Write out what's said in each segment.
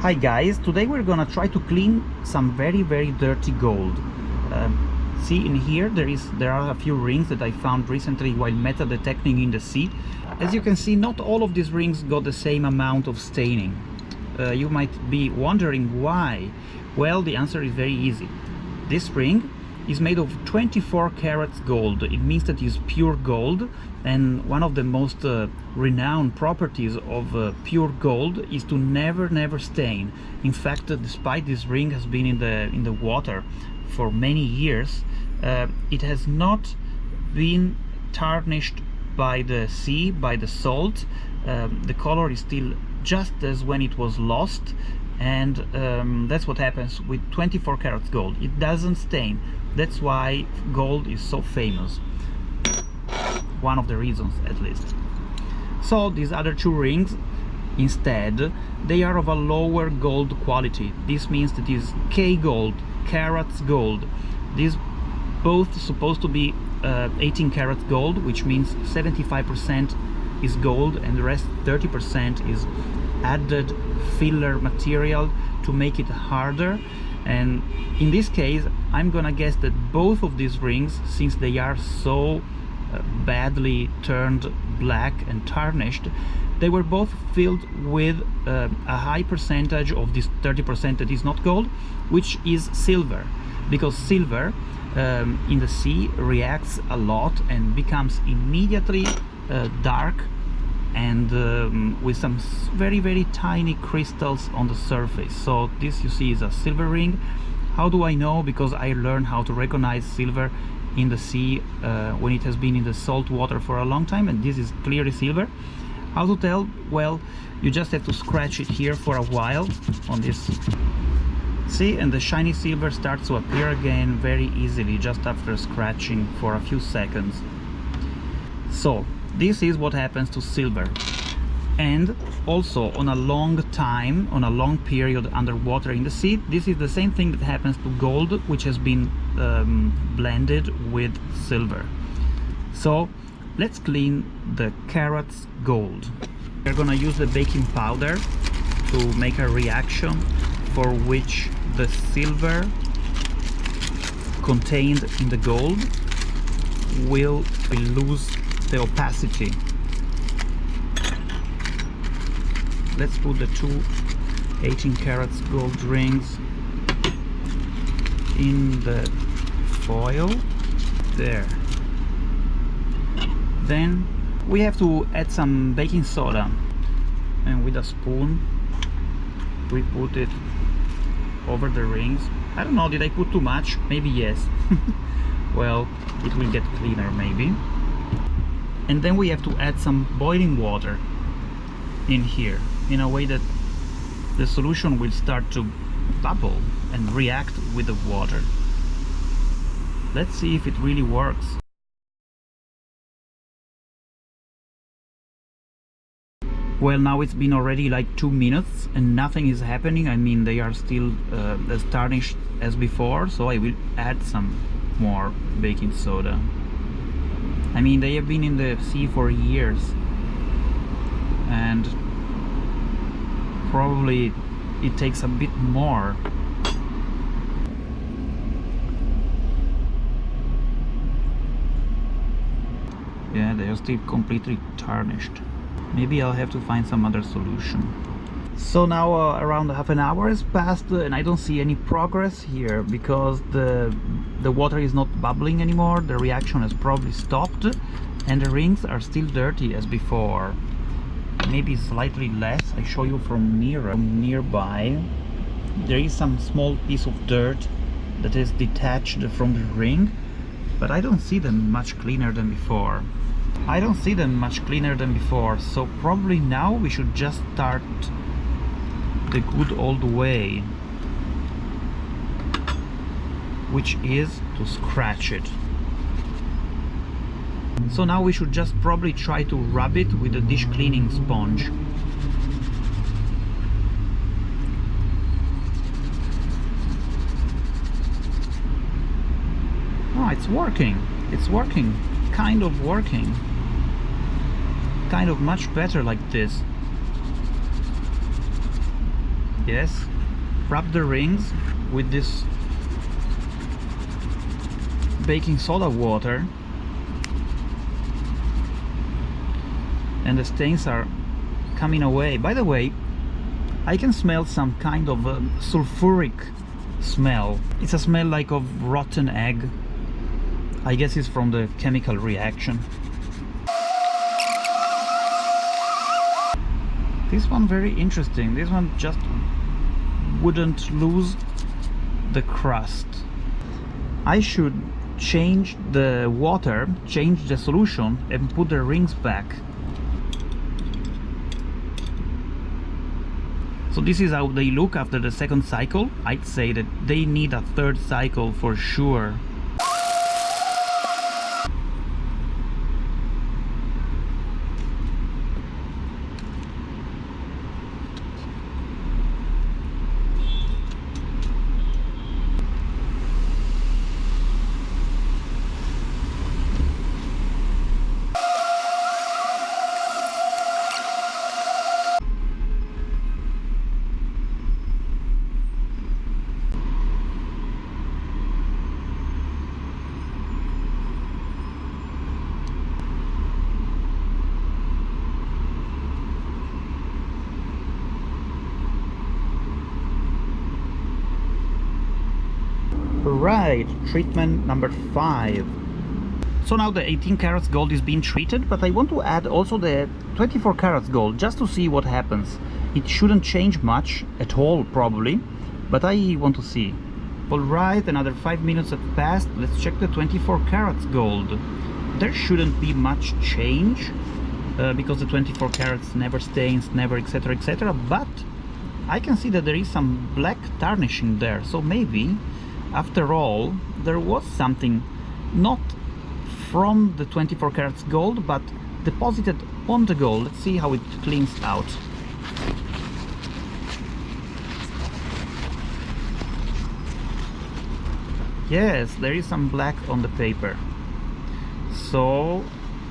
Hi guys, today we're gonna try to clean some very dirty gold. See in here there are a few rings that I found recently while metal detecting in the sea. As you can see, not all of these rings got the same amount of staining. You might be wondering why. Well, the answer is very easy. This ring is made of 24 carats gold. It means that it's pure gold, and one of the most renowned properties of pure gold is to never stain. In fact, despite this ring has been in the water for many years, it has not been tarnished by the sea, by the salt. The color is still just as when it was lost, and that's what happens with 24 carats gold. It doesn't stain. That's why gold is so famous. One of the reasons, at least. So these other two rings, instead, they are of a lower gold quality. This means that is K gold, carats gold. These both supposed to be 18 karat gold, which means 75% is gold and the rest 30% is added filler material to make it harder. And in this case, I'm gonna guess that both of these rings, since they are so badly turned black and tarnished, they were both filled with a high percentage of this 30% that is not gold, which is silver, because silver in the sea reacts a lot and becomes immediately dark and with some very tiny crystals on the surface. So this, you see, is a silver ring. How do I know? Because I learned how to recognize silver in the sea when it has been in the salt water for a long time, and this is clearly silver. How to tell? Well, you just have to scratch it here for a while on this. See, and the shiny silver starts to appear again very easily just after scratching for a few seconds. So this is what happens to silver. And also on a long time, on a long period underwater in the sea, this is the same thing that happens to gold, which has been blended with silver. So let's clean the carats gold. We're gonna use the baking powder to make a reaction for which the silver contained in the gold will lose the opacity. Let's put the two 18 carats gold rings in the foil. There. Then we have to add some baking soda, and with a spoon we put it over the rings. I don't know, did I put too much? Maybe yes. Well, it will get cleaner maybe. And then we have to add some boiling water in here, in a way that the solution will start to bubble and react with the water. Let's see if it really works. Well, now it's been already like 2 minutes and nothing is happening. I mean, they are still as tarnished as before, so I will add some more baking soda. I mean, they have been in the sea for years, and probably it takes a bit more. Yeah, they are still completely tarnished. Maybe I'll have to find some other solution. So now around half an hour has passed and I don't see any progress here because the water is not bubbling anymore. The reaction has probably stopped and the rings are still dirty as before. Maybe slightly less. I show you from nearby. There is some small piece of dirt that is detached from the ring, but I don't see them much cleaner than before. So probably now we should just start the good old way, which is to scratch it. So now we should just probably try to rub it with a dish cleaning sponge. Oh, it's working. Kind of working. Kind of much better like this. Yes, wrap the rings with this baking soda water, and the stains are coming away. By the way, I can smell some kind of sulfuric smell. It's a smell like of rotten egg. I guess it's from the chemical reaction. This one very interesting. This one just wouldn't lose the crust. I should change the water, change the solution, and put the rings back. So this is how they look after the second cycle. I'd say that they need a third cycle for sure. Right, treatment number 5. So now the 18 carats gold is being treated, but I want to add also the 24 carats gold just to see what happens. It shouldn't change much at all probably, but I want to see. Alright, another 5 minutes have passed. Let's check the 24 carats gold. There shouldn't be much change because the 24 carats never stains, never etc, but I can see that there is some black tarnishing there, so maybe after all there was something not from the 24 carats gold but deposited on the gold. Let's see how it cleans out. Yes, there is some black on the paper, so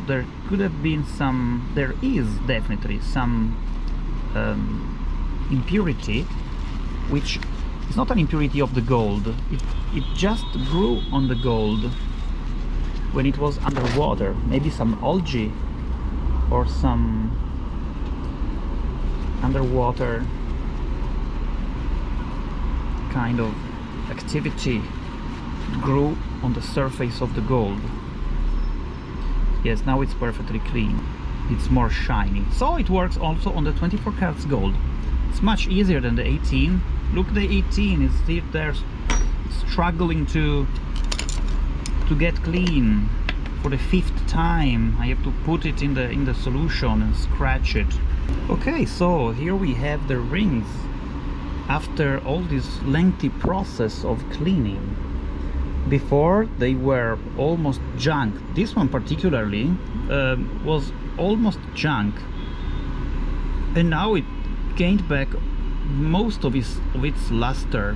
there could have been some, there is definitely some impurity, which is not an impurity of the gold. It just grew on the gold when it was underwater. Maybe some algae or some underwater kind of activity grew on the surface of the gold. Yes, now it's perfectly clean. It's more shiny. So it works also on the 24 carats gold. It's much easier than the 18. Look, the 18 is still there, struggling to get clean for the 5th time. I have to put it in the solution and scratch it. Okay, so here we have the rings after all this lengthy process of cleaning. Before they were almost junk. This one particularly was almost junk, and now it gained back most of its luster.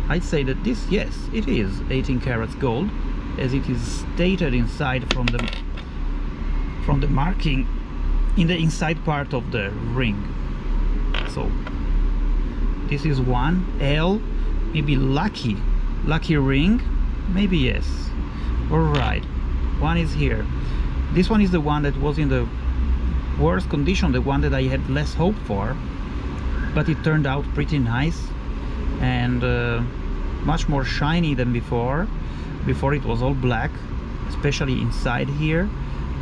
I'd say that this, yes, it is 18 carats gold, as it is stated inside from the marking in the inside part of the ring. So this is one L, maybe lucky ring, maybe, yes. All right, one is here. This one is the one that was in the worst condition, the one that I had less hope for, but it turned out pretty nice and much more shiny than before. Before it was all black, especially inside here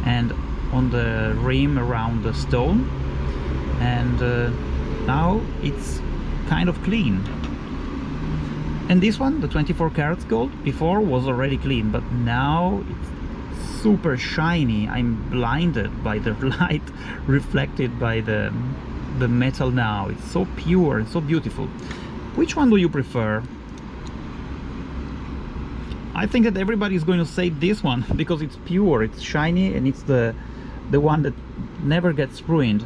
and on the rim around the stone, and now it's kind of clean. And this one, the 24 carats gold, before was already clean, but now it's super shiny. I'm blinded by the light reflected by the metal now. It's so pure and so beautiful. Which one do you prefer? I think that everybody is going to say this one because it's pure, it's shiny, and it's the one that never gets ruined.